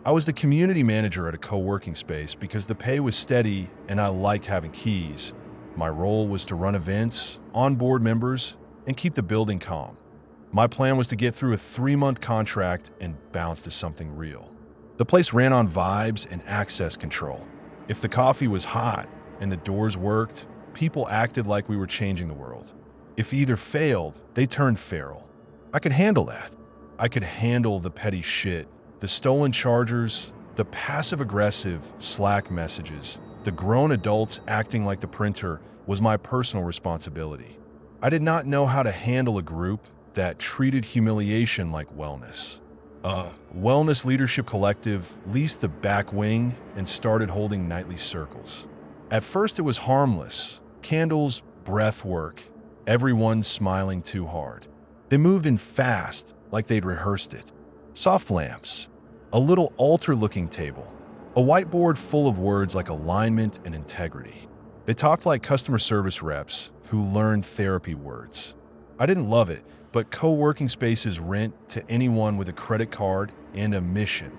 I was the community manager at a co-working space because the pay was steady and I liked having keys. My role was to run events, onboard members, and keep the building calm. My plan was to get through a 3-month contract and bounce to something real. The place ran on vibes and access control. If the coffee was hot and the doors worked, people acted like we were changing the world. If either failed, they turned feral. I could handle that. I could handle the petty shit, the stolen chargers, the passive-aggressive Slack messages. The grown adults acting like the printer was my personal responsibility. I did not know how to handle a group that treated humiliation like wellness. A wellness leadership collective leased the back wing and started holding nightly circles. At first it was harmless. Candles, breath work, everyone smiling too hard. They moved in fast, like they'd rehearsed it. Soft lamps, a little altar-looking table, a whiteboard full of words like alignment and integrity. They talked like customer service reps who learned therapy words. I didn't love it, but co-working spaces rent to anyone with a credit card and a mission.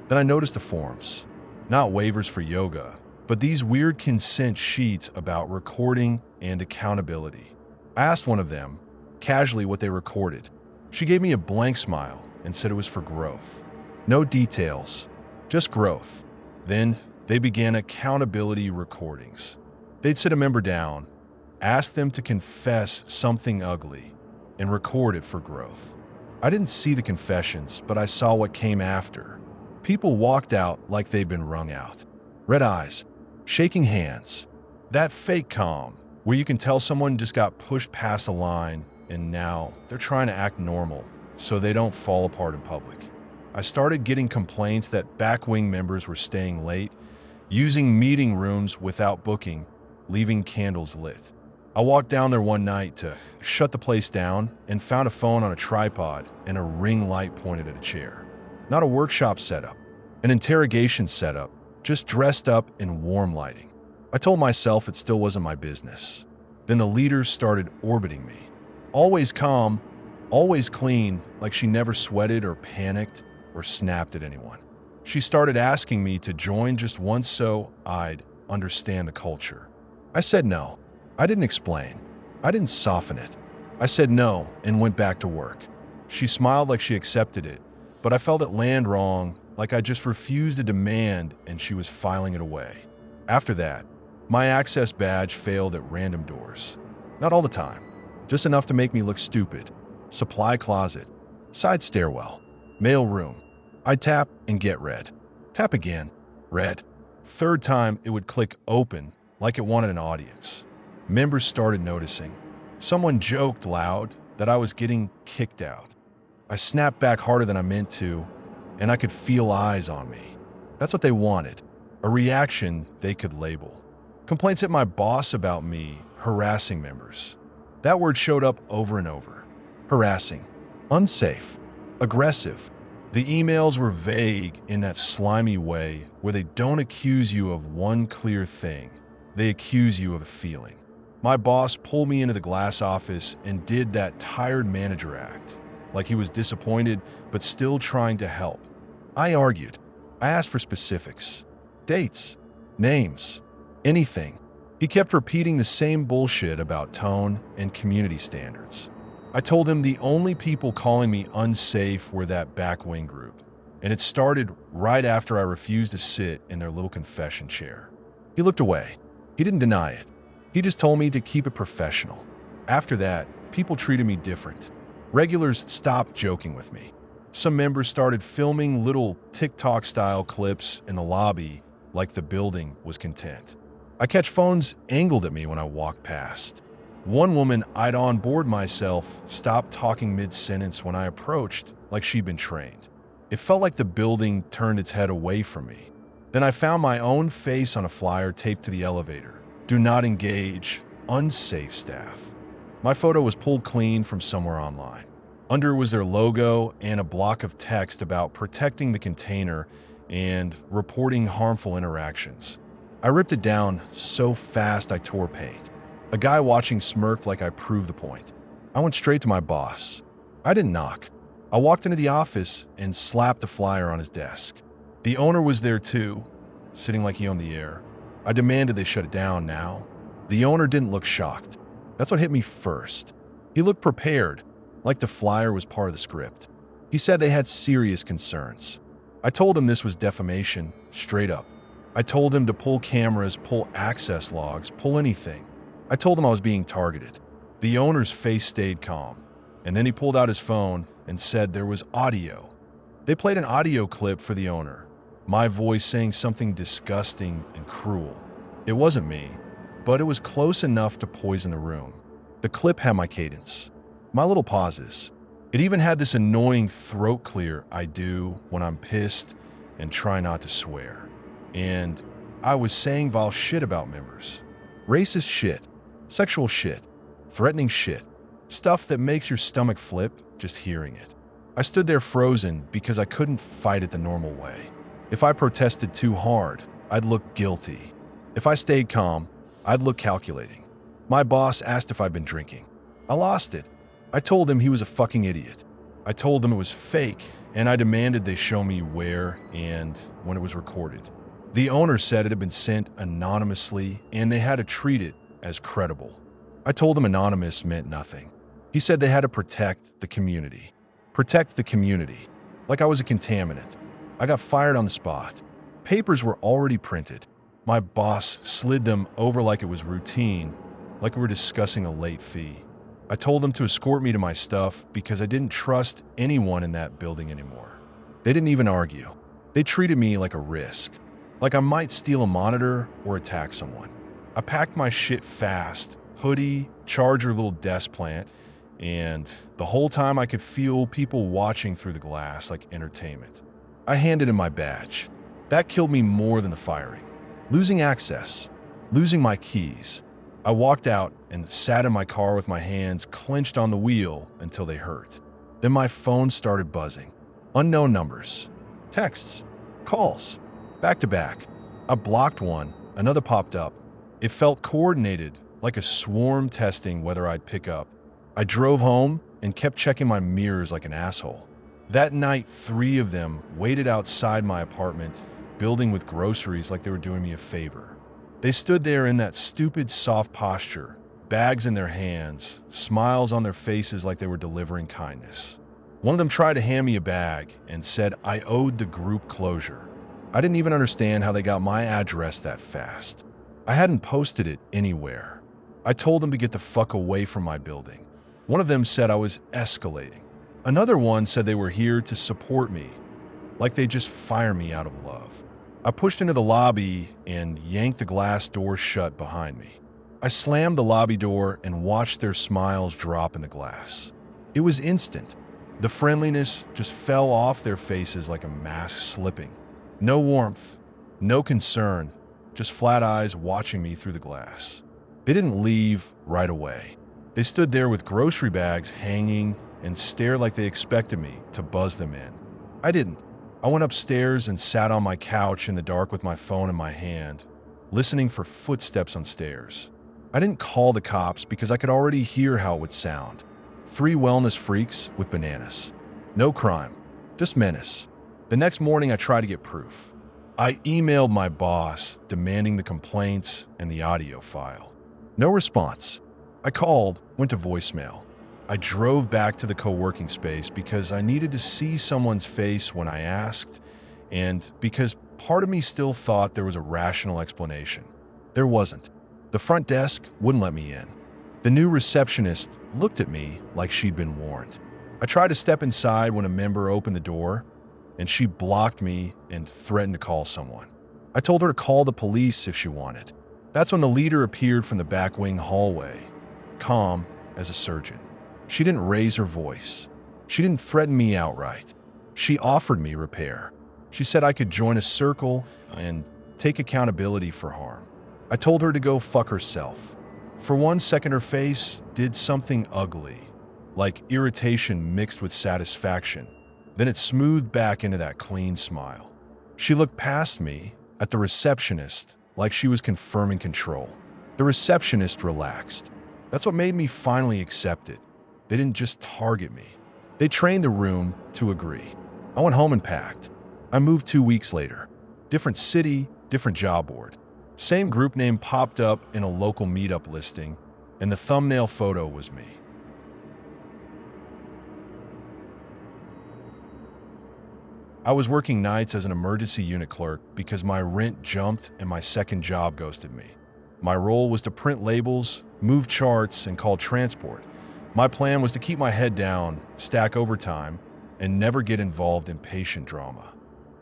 Then I noticed the forms. Not waivers for yoga, but these weird consent sheets about recording and accountability. I asked one of them, casually, what they recorded. She gave me a blank smile and said it was for growth. No details, just growth. Then they began accountability recordings. They'd sit a member down, ask them to confess something ugly, and record it for growth. I didn't see the confessions, but I saw what came after. People walked out like they'd been wrung out. Red eyes, shaking hands. That fake calm, where you can tell someone just got pushed past the line and now they're trying to act normal so they don't fall apart in public. I started getting complaints that back wing members were staying late, using meeting rooms without booking, leaving candles lit. I walked down there one night to shut the place down and found a phone on a tripod and a ring light pointed at a chair. Not a workshop setup, an interrogation setup, just dressed up in warm lighting. I told myself it still wasn't my business. Then the leaders started orbiting me. Always calm, always clean, like she never sweated or panicked or snapped at anyone. She started asking me to join just once so I'd understand the culture. I said no. I didn't explain. I didn't soften it. I said no and went back to work. She smiled like she accepted it, but I felt it land wrong, like I just refused a demand and she was filing it away. After that, my access badge failed at random doors. Not all the time, just enough to make me look stupid. Supply closet, side stairwell, mail room. I'd tap and get red. Tap again, red. Third time, it would click open like it wanted an audience. Members started noticing. Someone joked loud that I was getting kicked out. I snapped back harder than I meant to, and I could feel eyes on me. That's what they wanted, a reaction they could label. Complaints at my boss about me harassing members. That word showed up over and over. Harassing, unsafe, aggressive. The emails were vague in that slimy way where they don't accuse you of one clear thing. They accuse you of a feeling. My boss pulled me into the glass office and did that tired manager act, like he was disappointed but still trying to help. I argued. I asked for specifics. Dates, names, anything. He kept repeating the same bullshit about tone and community standards. I told him the only people calling me unsafe were that back wing group, and it started right after I refused to sit in their little confession chair. He looked away. He didn't deny it. He just told me to keep it professional. After that, people treated me different. Regulars stopped joking with me. Some members started filming little TikTok-style clips in the lobby like the building was content. I catch phones angled at me when I walk past. One woman I'd on board myself stopped talking mid-sentence when I approached like she'd been trained. It felt like the building turned its head away from me. Then I found my own face on a flyer taped to the elevator. Do not engage, unsafe staff. My photo was pulled clean from somewhere online. Under was their logo and a block of text about protecting the container and reporting harmful interactions. I ripped it down so fast I tore paint. A guy watching smirked like I proved the point. I went straight to my boss. I didn't knock. I walked into the office and slapped the flyer on his desk. The owner was there too, sitting like he owned the air. I demanded they shut it down now. The owner didn't look shocked. That's what hit me first. He looked prepared, like the flyer was part of the script. He said they had serious concerns. I told him this was defamation, straight up. I told him to pull cameras, pull access logs, pull anything. I told him I was being targeted. The owner's face stayed calm, and then he pulled out his phone and said there was audio. They played an audio clip for the owner, my voice saying something disgusting and cruel. It wasn't me, but it was close enough to poison the room. The clip had my cadence, my little pauses. It even had this annoying throat clear I do when I'm pissed and try not to swear. And I was saying vile shit about members. Racist shit, sexual shit, threatening shit, stuff that makes your stomach flip just hearing it. I stood there frozen because I couldn't fight it the normal way. If I protested too hard, I'd look guilty. If I stayed calm, I'd look calculating. My boss asked if I'd been drinking. I lost it. I told him he was a fucking idiot. I told him it was fake, and I demanded they show me where and when it was recorded. The owner said it had been sent anonymously, and they had to treat it as credible. I told him anonymous meant nothing. He said they had to protect the community. Protect the community. Like I was a contaminant. I got fired on the spot. Papers were already printed. My boss slid them over like it was routine, like we were discussing a late fee. I told them to escort me to my stuff because I didn't trust anyone in that building anymore. They didn't even argue. They treated me like a risk, like I might steal a monitor or attack someone. I packed my shit fast, hoodie, charger, little desk plant, and the whole time I could feel people watching through the glass like entertainment. I handed in my badge. That killed me more than the firing. Losing access, losing my keys. I walked out and sat in my car with my hands clenched on the wheel until they hurt. Then my phone started buzzing. Unknown numbers, texts, calls, back to back. I blocked one, another popped up. It felt coordinated, like a swarm testing whether I'd pick up. I drove home and kept checking my mirrors like an asshole. That night, 3 of them waited outside my apartment, building with groceries like they were doing me a favor. They stood there in that stupid soft posture, bags in their hands, smiles on their faces like they were delivering kindness. One of them tried to hand me a bag and said I owed the group closure. I didn't even understand how they got my address that fast. I hadn't posted it anywhere. I told them to get the fuck away from my building. One of them said I was escalating. Another one said they were here to support me, like they just fire me out of love. I pushed into the lobby and yanked the glass door shut behind me. I slammed the lobby door and watched their smiles drop in the glass. It was instant. The friendliness just fell off their faces like a mask slipping. No warmth, no concern, just flat eyes watching me through the glass. They didn't leave right away. They stood there with grocery bags hanging and stared like they expected me to buzz them in. I didn't. I went upstairs and sat on my couch in the dark with my phone in my hand, listening for footsteps on stairs. I didn't call the cops because I could already hear how it would sound. 3 wellness freaks with bananas. No crime, just menace. The next morning I tried to get proof. I emailed my boss demanding the complaints and the audio file. No response. I called, went to voicemail. I drove back to the co-working space because I needed to see someone's face when I asked, and because part of me still thought there was a rational explanation. There wasn't. The front desk wouldn't let me in. The new receptionist looked at me like she'd been warned. I tried to step inside when a member opened the door, and she blocked me and threatened to call someone. I told her to call the police if she wanted. That's when the leader appeared from the back wing hallway, calm as a surgeon. She didn't raise her voice. She didn't threaten me outright. She offered me repair. She said I could join a circle and take accountability for harm. I told her to go fuck herself. For 1 second, her face did something ugly, like irritation mixed with satisfaction. Then it smoothed back into that clean smile. She looked past me at the receptionist like she was confirming control. The receptionist relaxed. That's what made me finally accept it. They didn't just target me. They trained the room to agree. I went home and packed. I moved 2 weeks later. Different city, different job board. Same group name popped up in a local meetup listing, and the thumbnail photo was me. I was working nights as an emergency unit clerk because my rent jumped and my second job ghosted me. My role was to print labels, move charts, and call transport. My plan was to keep my head down, stack overtime, and never get involved in patient drama.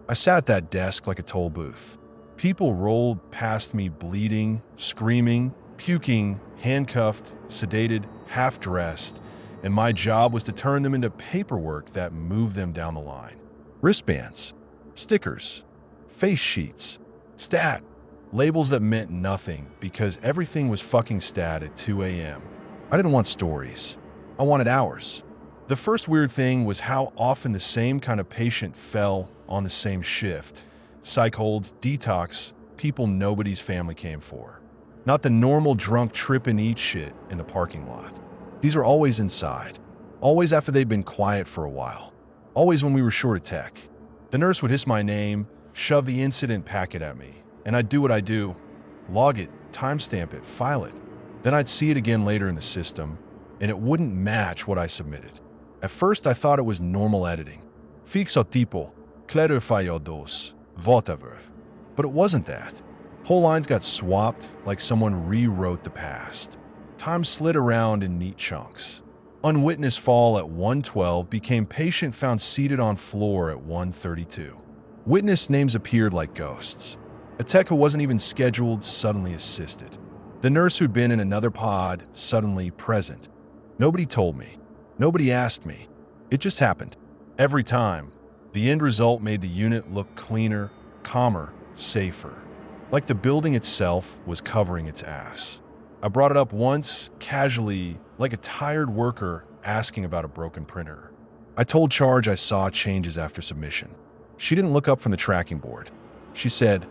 I sat at that desk like a toll booth. People rolled past me bleeding, screaming, puking, handcuffed, sedated, half-dressed, and my job was to turn them into paperwork that moved them down the line. Wristbands, stickers, face sheets, stat, labels that meant nothing because everything was fucking stat at 2 a.m. I didn't want stories. I wanted hours. The first weird thing was how often the same kind of patient fell on the same shift. Psych holds, detox, people nobody's family came for. Not the normal drunk trip and eat shit in the parking lot. These are always inside. Always after they'd been quiet for a while. Always when we were short of tech. The nurse would hiss my name, shove the incident packet at me, and I'd do what I do. Log it, timestamp it, file it. Then I'd see it again later in the system, and it wouldn't match what I submitted. At first I thought it was normal editing. Fix o tipo, clarify dos, whatever. But it wasn't that. Whole lines got swapped like someone rewrote the past. Time slid around in neat chunks. Unwitnessed fall at 1:12 became patient found seated on floor at 1:32. Witness names appeared like ghosts. A tech who wasn't even scheduled suddenly assisted. The nurse who'd been in another pod suddenly present. Nobody told me. Nobody asked me. It just happened. Every time. The end result made the unit look cleaner, calmer, safer. Like the building itself was covering its ass. I brought it up once, casually, like a tired worker asking about a broken printer. I told Charge I saw changes after submission. She didn't look up from the tracking board. She said,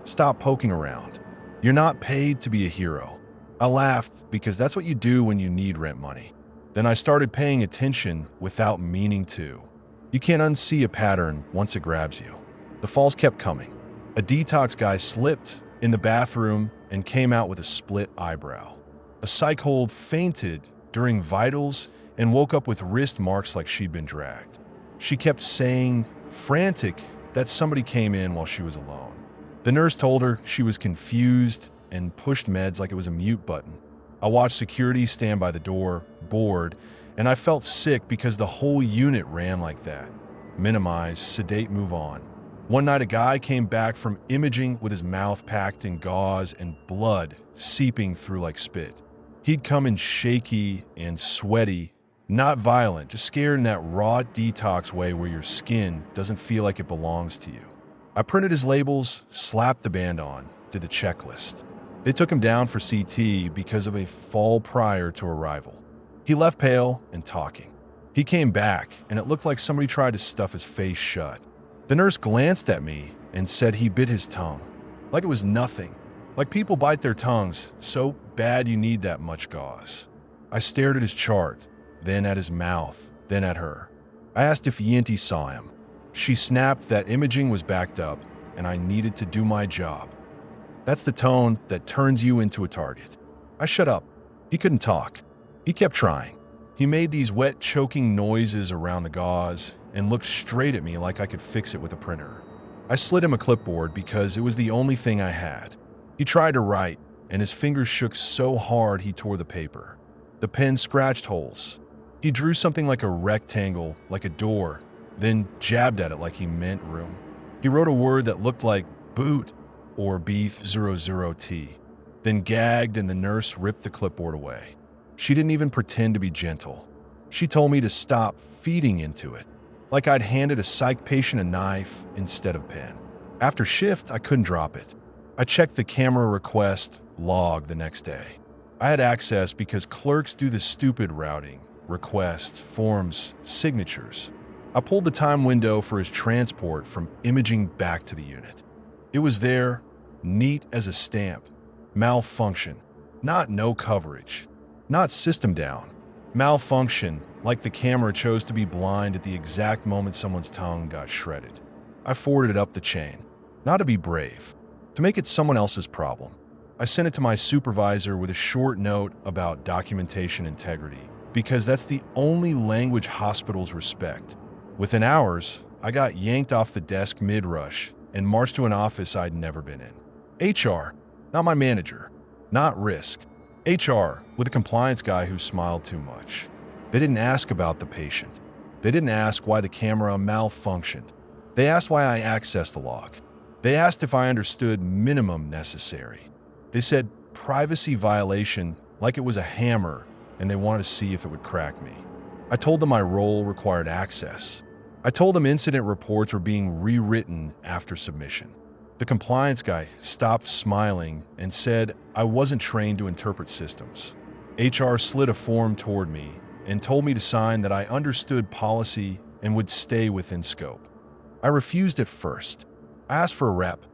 "Stop poking around. You're not paid to be a hero." I laughed because that's what you do when you need rent money. Then I started paying attention without meaning to. You can't unsee a pattern once it grabs you. The falls kept coming. A detox guy slipped in the bathroom and came out with a split eyebrow. A psych hold fainted during vitals and woke up with wrist marks like she'd been dragged. She kept saying, frantic, that somebody came in while she was alone. The nurse told her she was confused and pushed meds like it was a mute button. I watched security stand by the door, bored, and I felt sick because the whole unit ran like that. Minimize, sedate, move on. One night a guy came back from imaging with his mouth packed in gauze and blood seeping through like spit. He'd come in shaky and sweaty, not violent, just scared in that raw detox way where your skin doesn't feel like it belongs to you. I printed his labels, slapped the band on, did the checklist. They took him down for CT because of a fall prior to arrival. He left pale and talking. He came back, and it looked like somebody tried to stuff his face shut. The nurse glanced at me and said he bit his tongue, like it was nothing. Like people bite their tongues, so bad you need that much gauze. I stared at his chart, then at his mouth, then at her. I asked if Yinti saw him. She snapped that imaging was backed up, and I needed to do my job. That's the tone that turns you into a target. I shut up. He couldn't talk. He kept trying. He made these wet, choking noises around the gauze and looked straight at me like I could fix it with a printer. I slid him a clipboard because it was the only thing I had. He tried to write, and his fingers shook so hard he tore the paper. The pen scratched holes. He drew something like a rectangle, like a door, then jabbed at it like he meant room. He wrote a word that looked like boot or B00T, then gagged and the nurse ripped the clipboard away. She didn't even pretend to be gentle. She told me to stop feeding into it, like I'd handed a psych patient a knife instead of pen. After shift, I couldn't drop it. I checked the camera request log the next day. I had access because clerks do the stupid routing, requests, forms, signatures. I pulled the time window for his transport from imaging back to the unit. It was there, neat as a stamp. Malfunction, not no coverage. Not system down. Malfunction, like the camera chose to be blind at the exact moment someone's tongue got shredded. I forwarded it up the chain. Not to be brave, to make it someone else's problem. I sent it to my supervisor with a short note about documentation integrity, because that's the only language hospitals respect. Within hours, I got yanked off the desk mid-rush and marched to an office I'd never been in. HR, not my manager, not risk. HR, with a compliance guy who smiled too much. They didn't ask about the patient. They didn't ask why the camera malfunctioned. They asked why I accessed the log. They asked if I understood minimum necessary. They said privacy violation like it was a hammer, and they wanted to see if it would crack me. I told them my role required access. I told them incident reports were being rewritten after submission. The compliance guy stopped smiling and said I wasn't trained to interpret systems. HR slid a form toward me and told me to sign that I understood policy and would stay within scope. I refused at first. I asked for a rep.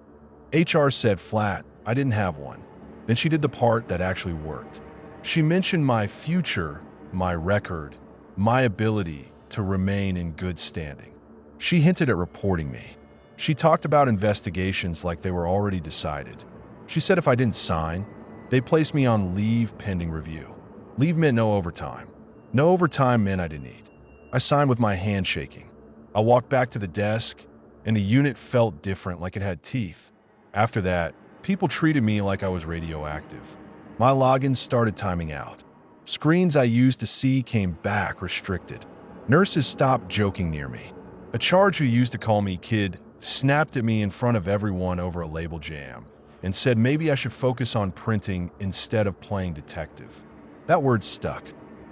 HR said flat I didn't have one. Then she did the part that actually worked. She mentioned my future, my record, my ability to remain in good standing. She hinted at reporting me. She talked about investigations like they were already decided. She said if I didn't sign, they'd place me on leave pending review. Leave meant no overtime. No overtime meant I didn't eat. I signed with my hand shaking. I walked back to the desk, and the unit felt different, like it had teeth. After that, people treated me like I was radioactive. My logins started timing out. Screens I used to see came back restricted. Nurses stopped joking near me. A charge who used to call me kid snapped at me in front of everyone over a label jam and said maybe I should focus on printing instead of playing detective. That word stuck.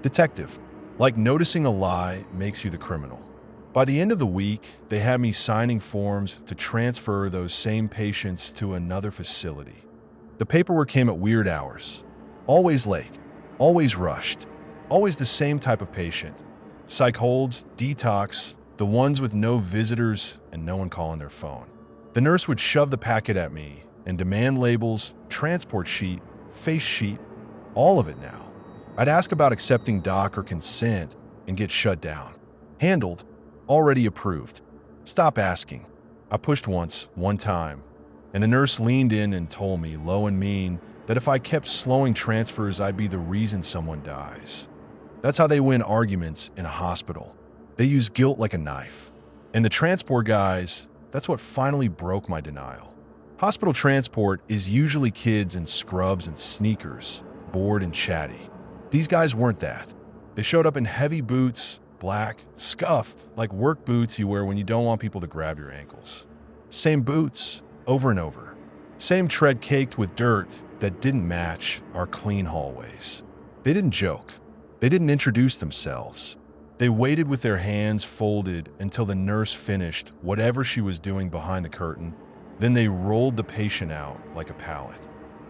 Detective, like noticing a lie makes you the criminal. By the end of the week, they had me signing forms to transfer those same patients to another facility. The paperwork came at weird hours. Always late, always rushed, always the same type of patient. Psych holds, detox, the ones with no visitors and no one calling their phone. The nurse would shove the packet at me and demand labels, transport sheet, face sheet, all of it now. I'd ask about accepting doc or consent and get shut down. Handled, already approved. Stop asking. I pushed once, one time, and the nurse leaned in and told me, low and mean, that if I kept slowing transfers, I'd be the reason someone dies. That's how they win arguments in a hospital. They use guilt like a knife. And the transport guys, that's what finally broke my denial. Hospital transport is usually kids in scrubs and sneakers, bored and chatty. These guys weren't that. They showed up in heavy boots, black, scuffed, like work boots you wear when you don't want people to grab your ankles. Same boots, over and over. Same tread caked with dirt that didn't match our clean hallways. They didn't joke. They didn't introduce themselves. They waited with their hands folded until the nurse finished whatever she was doing behind the curtain. Then they rolled the patient out like a pallet.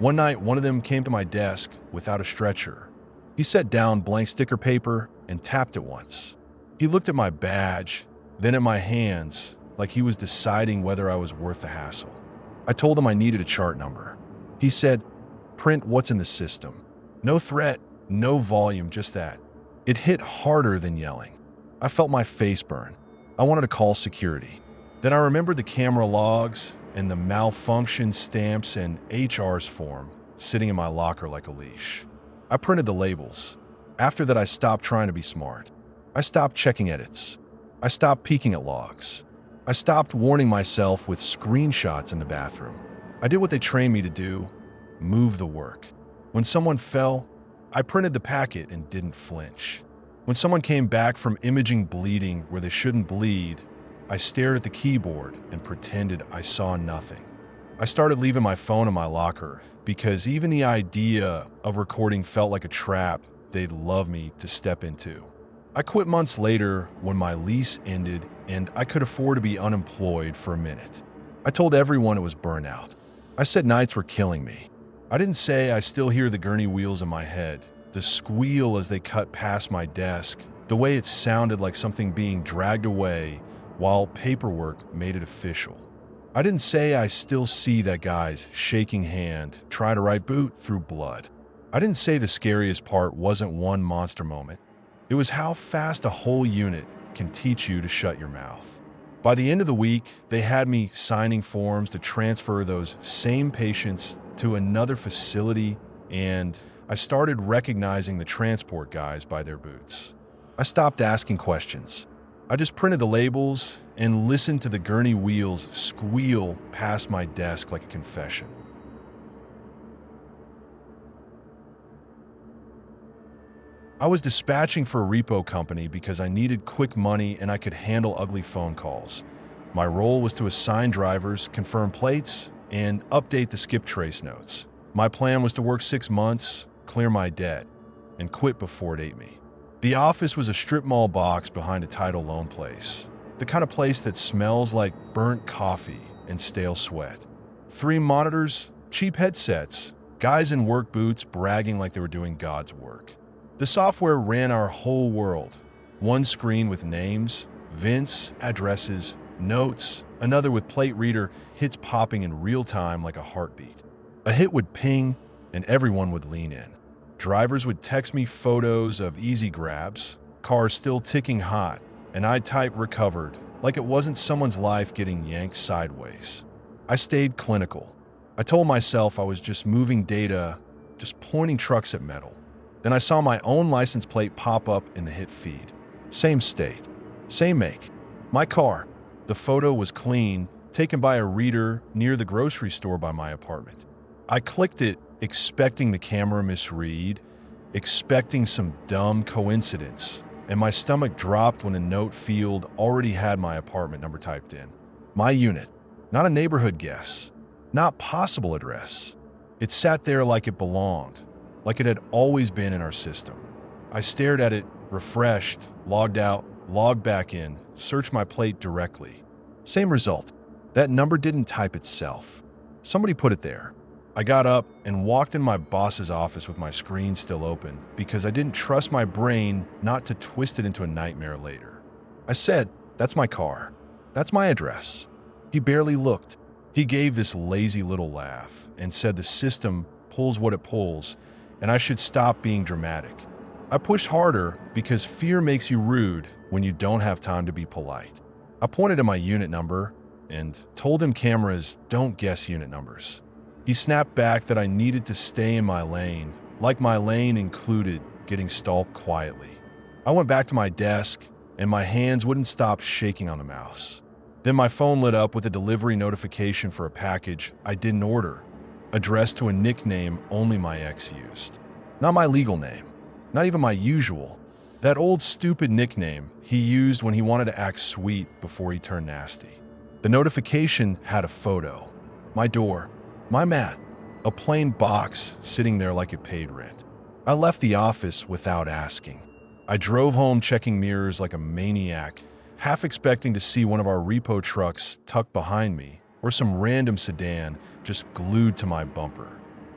One night, one of them came to my desk without a stretcher. He set down blank sticker paper and tapped it once. He looked at my badge, then at my hands, like he was deciding whether I was worth the hassle. I told him I needed a chart number. He said, "Print what's in the system." No threat, no volume, just that. It hit harder than yelling. I felt my face burn. I wanted to call security. Then I remembered the camera logs and the malfunction stamps and HR's form sitting in my locker like a leash. I printed the labels. After that, I stopped trying to be smart. I stopped checking edits. I stopped peeking at logs. I stopped warning myself with screenshots in the bathroom. I did what they trained me to do, move the work. When someone fell, I printed the packet and didn't flinch. When someone came back from imaging bleeding where they shouldn't bleed, I stared at the keyboard and pretended I saw nothing. I started leaving my phone in my locker because even the idea of recording felt like a trap they'd love me to step into. I quit months later when my lease ended and I could afford to be unemployed for a minute. I told everyone it was burnout. I said nights were killing me. I didn't say I still hear the gurney wheels in my head, the squeal as they cut past my desk, the way it sounded like something being dragged away while paperwork made it official. I didn't say I still see that guy's shaking hand try to write boot through blood. I didn't say the scariest part wasn't one monster moment. It was how fast a whole unit can teach you to shut your mouth. By the end of the week, they had me signing forms to transfer those same patients to another facility, and I started recognizing the transport guys by their boots. I stopped asking questions. I just printed the labels and listened to the gurney wheels squeal past my desk like a confession. I was dispatching for a repo company because I needed quick money and I could handle ugly phone calls. My role was to assign drivers, confirm plates, and update the skip trace notes. My plan was to work 6 months, clear my debt, and quit before it ate me. The office was a strip mall box behind a title loan place, the kind of place that smells like burnt coffee and stale sweat. 3 monitors, cheap headsets, guys in work boots bragging like they were doing God's work. The software ran our whole world. One screen with names, Vince, addresses, notes, another with plate reader, hits popping in real time like a heartbeat. A hit would ping, and everyone would lean in. Drivers would text me photos of easy grabs, cars still ticking hot, and I'd type recovered, like it wasn't someone's life getting yanked sideways. I stayed clinical. I told myself I was just moving data, just pointing trucks at metal. Then I saw my own license plate pop up in the hit feed. Same state, same make. My car. The photo was clean, taken by a reader near the grocery store by my apartment. I clicked it, expecting the camera misread, expecting some dumb coincidence, and my stomach dropped when the note field already had my apartment number typed in. My unit, not a neighborhood guess, not possible address. It sat there like it belonged, like it had always been in our system. I stared at it, refreshed, logged out, logged back in, searched my plate directly. Same result. That number didn't type itself. Somebody put it there. I got up and walked in my boss's office with my screen still open because I didn't trust my brain not to twist it into a nightmare later. I said, "That's my car. That's my address." He barely looked. He gave this lazy little laugh and said the system pulls what it pulls, and I should stop being dramatic. I pushed harder because fear makes you rude when you don't have time to be polite. I pointed to my unit number and told him cameras don't guess unit numbers. He snapped back that I needed to stay in my lane, like my lane included getting stalked quietly. I went back to my desk and my hands wouldn't stop shaking on the mouse. Then my phone lit up with a delivery notification for a package I didn't order, addressed to a nickname only my ex used. Not my legal name, not even my usual. That old stupid nickname he used when he wanted to act sweet before he turned nasty. The notification had a photo. My door, my mat, a plain box sitting there like it paid rent. I left the office without asking. I drove home checking mirrors like a maniac, half expecting to see one of our repo trucks tucked behind me or some random sedan just glued to my bumper.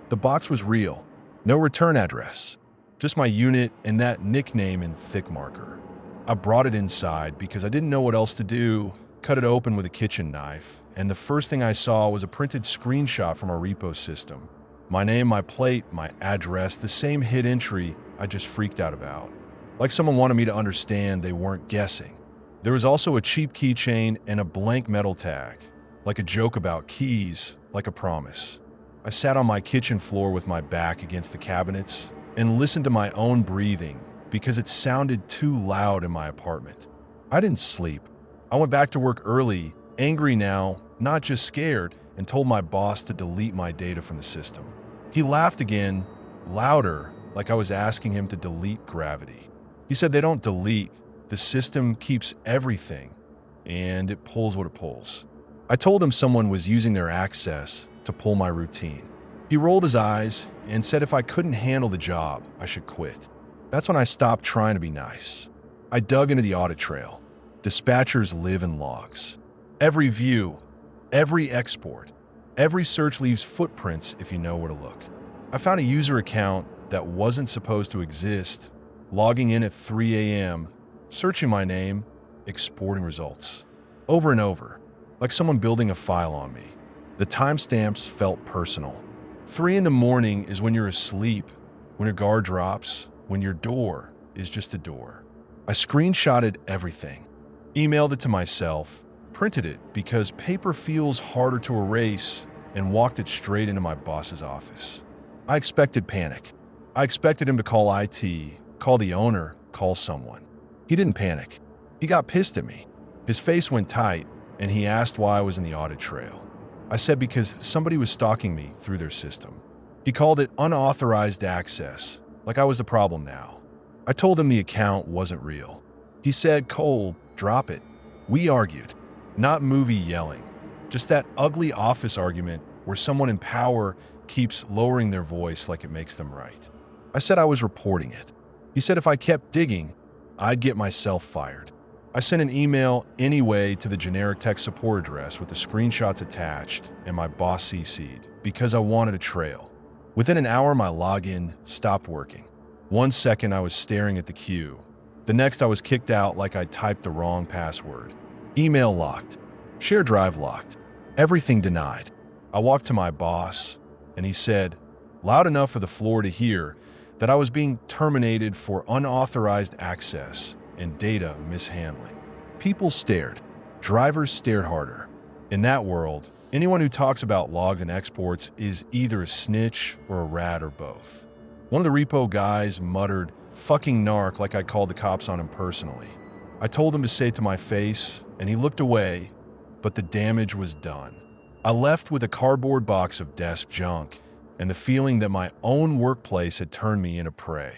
The box was real. No return address. Just my unit and that nickname in thick marker. I brought it inside because I didn't know what else to do, cut it open with a kitchen knife, and the first thing I saw was a printed screenshot from our repo system. My name, my plate, my address, the same hit entry I just freaked out about. Like someone wanted me to understand they weren't guessing. There was also a cheap keychain and a blank metal tag, like a joke about keys, like a promise. I sat on my kitchen floor with my back against the cabinets and listened to my own breathing because it sounded too loud in my apartment. I didn't sleep. I went back to work early, angry now, not just scared, and told my boss to delete my data from the system. He laughed again, louder, like I was asking him to delete gravity. He said they don't delete, the system keeps everything, and it pulls what it pulls. I told him someone was using their access to pull my routine. He rolled his eyes and said if I couldn't handle the job, I should quit. That's when I stopped trying to be nice. I dug into the audit trail. Dispatchers live in logs. Every view, every export, every search leaves footprints if you know where to look. I found a user account that wasn't supposed to exist, logging in at 3 a.m., searching my name, exporting results. Over and over, like someone building a file on me. The timestamps felt personal. 3 in the morning is when you're asleep, when your guard drops, when your door is just a door. I screenshotted everything, emailed it to myself, printed it because paper feels harder to erase, and walked it straight into my boss's office. I expected panic. I expected him to call IT, call the owner, call someone. He didn't panic. He got pissed at me. His face went tight, and he asked why I was in the audit trail. I said because somebody was stalking me through their system. He called it unauthorized access, like I was the problem now. I told him the account wasn't real. He said, "Cole, drop it." We argued. Not movie yelling, just that ugly office argument where someone in power keeps lowering their voice like it makes them right. I said I was reporting it. He said if I kept digging, I'd get myself fired. I sent an email anyway to the generic tech support address with the screenshots attached and my boss CC'd because I wanted a trail. Within an hour, my login stopped working. 1 second, I was staring at the queue. The next, I was kicked out like I typed the wrong password. Email locked. Share drive locked. Everything denied. I walked to my boss, and he said, loud enough for the floor to hear, that I was being terminated for unauthorized access and data mishandling. People stared. Drivers stared harder. In that world, anyone who talks about logs and exports is either a snitch or a rat or both. One of the repo guys muttered, "Fucking narc," like I called the cops on him personally. I told him to say it to my face, and he looked away, but the damage was done. I left with a cardboard box of desk junk and the feeling that my own workplace had turned me into prey.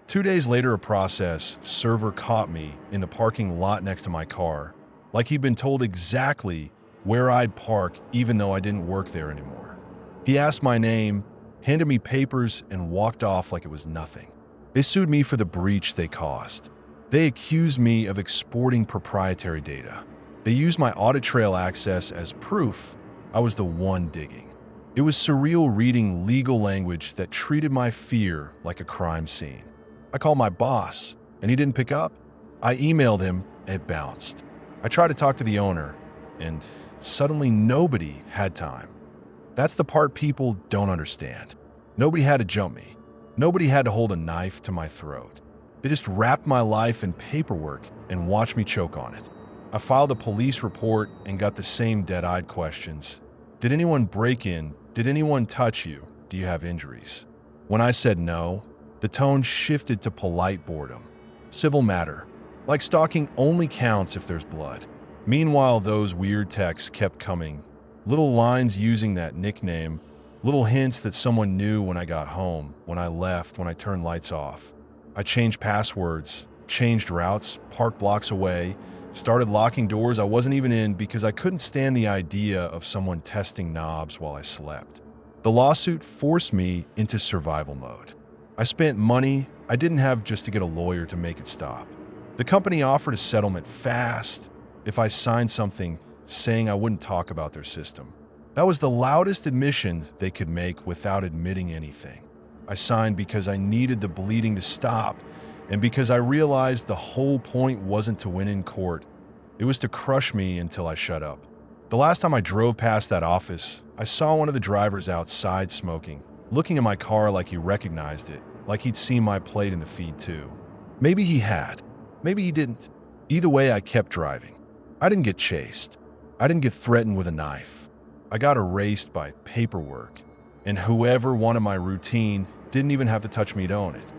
2 days later, a process server caught me in the parking lot next to my car, like he'd been told exactly where I'd park even though I didn't work there anymore. He asked my name, handed me papers, and walked off like it was nothing. They sued me for the breach they caused. They accused me of exporting proprietary data. They used my audit trail access as proof I was the one digging. It was surreal reading legal language that treated my fear like a crime scene. I called my boss, and he didn't pick up. I emailed him, and it bounced. I tried to talk to the owner, and suddenly nobody had time. That's the part people don't understand. Nobody had to jump me. Nobody had to hold a knife to my throat. They just wrapped my life in paperwork and watched me choke on it. I filed a police report and got the same dead-eyed questions. Did anyone break in? Did anyone touch you? Do you have injuries? When I said no, the tone shifted to polite boredom. Civil matter. Like stalking only counts if there's blood. Meanwhile, those weird texts kept coming. Little lines using that nickname. Little hints that someone knew when I got home, when I left, when I turned lights off. I changed passwords, changed routes, parked blocks away, started locking doors I wasn't even in because I couldn't stand the idea of someone testing knobs while I slept. The lawsuit forced me into survival mode. I spent money I didn't have just to get a lawyer to make it stop. The company offered a settlement fast if I signed something saying I wouldn't talk about their system. That was the loudest admission they could make without admitting anything. I signed because I needed the bleeding to stop, and because I realized the whole point wasn't to win in court. It was to crush me until I shut up. The last time I drove past that office, I saw one of the drivers outside smoking, looking at my car like he recognized it, like he'd seen my plate in the feed too. Maybe he had. Maybe he didn't. Either way, I kept driving. I didn't get chased. I didn't get threatened with a knife. I got erased by paperwork, and whoever wanted my routine didn't even have to touch me to own it.